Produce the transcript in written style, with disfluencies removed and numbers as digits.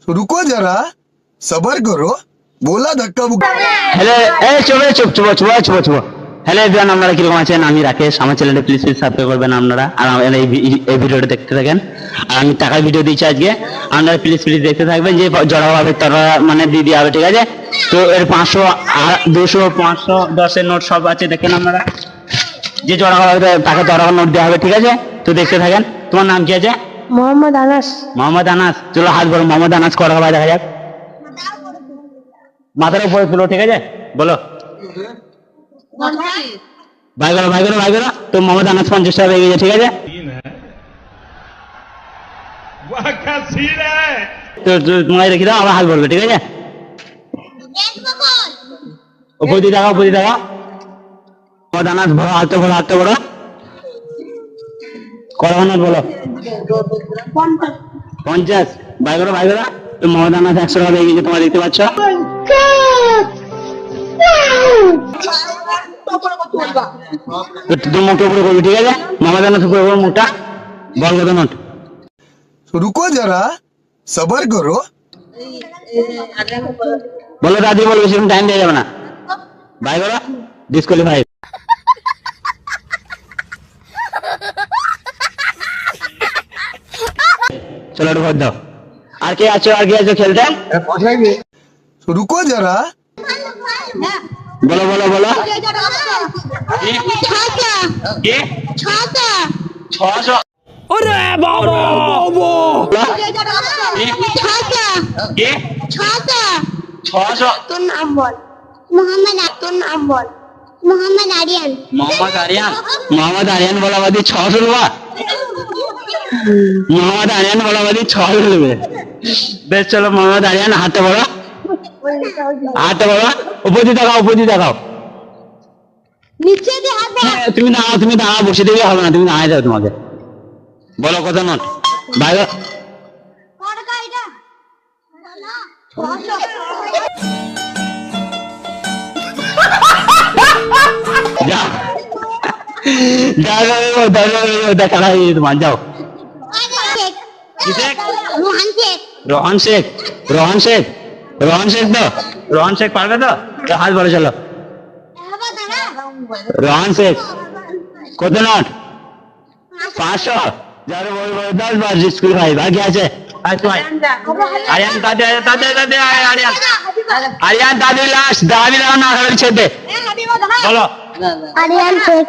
रुको जरा सबर करो बोला धक्का बुक्का। হ্যালো এই চুপ চুপ চুপ চুপ চুপ চুপ। হ্যালো এভরিওয়ান, আপনারা কিরকম আছেন? আমি রাকেশ। আমার চ্যানেলটা প্লিজ সাবস্ক্রাইব করবেন আপনারা, আর এই ভিডিওটা দেখতে থাকেন। আর আমি টাকার ভিডিও দিচ্ছি আজকে, আপনারা প্লিজ দেখতে থাকবেন। যে জড়া হবে তারা মানে দিয়ে দেওয়া হবে, ঠিক আছে? তো এর 500 200 500 10-এর নোট সব আছে, দেখেন আপনারা। যে জড়া হবে তাকে জড়া নোট দেওয়া হবে, ঠিক আছে? তো দেখতে থাকেন। তোমার নাম কি আছে? মোহাম্মদ আনাস। মোহাম্মদ আনাস। চলো হাত বলো, মোহাম্মদ আনাস করা হবে, দেখা যাক। মাথার উপরে তুলো, ঠিক আছে? বলো ভাই করো। তো মোহাম্মদ আনাস 50 টাকা পেয়ে গেছে, ঠিক আছে? তো তোমায় রেখে দাও, আবার হাত বলবে, ঠিক আছে? উপর দিয়ে দেখাও মোহাম্মদ আনাস বলো, হাত বলো করা আনাস বলো 50। ভাই করো। তো মোহাম্মদ আনাস 100 টাকা পেয়ে গেছে, তোমরা দেখতে পাচ্ছ। মুখটা উপরে করবি, ঠিক আছে? মোহাম্মদ আনাস উপরে করবো মুখটা, বল কত নোট। रुको जरा सबर करो। বলো দাদি, বলো বেশি টাইম দেওয়া যাবে না। ভাই করো, ডিসকোয়ালিফাই। চলো একটু ভোট দাও। আর কে আছো খেলতে? रुको जरा বলো 600। তোর নাম বল। মোহাম্মদ আরিয়ান। মোহাম্মদ আরিয়ান বলা বাদি 600 টাকা। মোহাম্মদ আরিয়ান বলা বাদি 600 নেবে। বেশ, চলো মোহাম্মদ আরিয়ান হাতে বলো, উপর দিয়ে দেখাও। নিচে দিয়ে হাত দে। তুমি দাঁড়াও, বসে দিলে হবে না, তুমি দাঁড়ায় যাও। তোমাকে বলো কত নোট। ভাই দেখা তোমার, যাও। রোহন শেখ তো? রোহন শেখ পারবে তো? হাত বলে চলো। রোহন শেখ কত নোট? 500। যারা বই 10 বার স্কুল ভাই বাকি আছে। আরিয়ান দাদি লাস্ট দাবি না ছেড়ে বলো। আরিয়ান শেখ।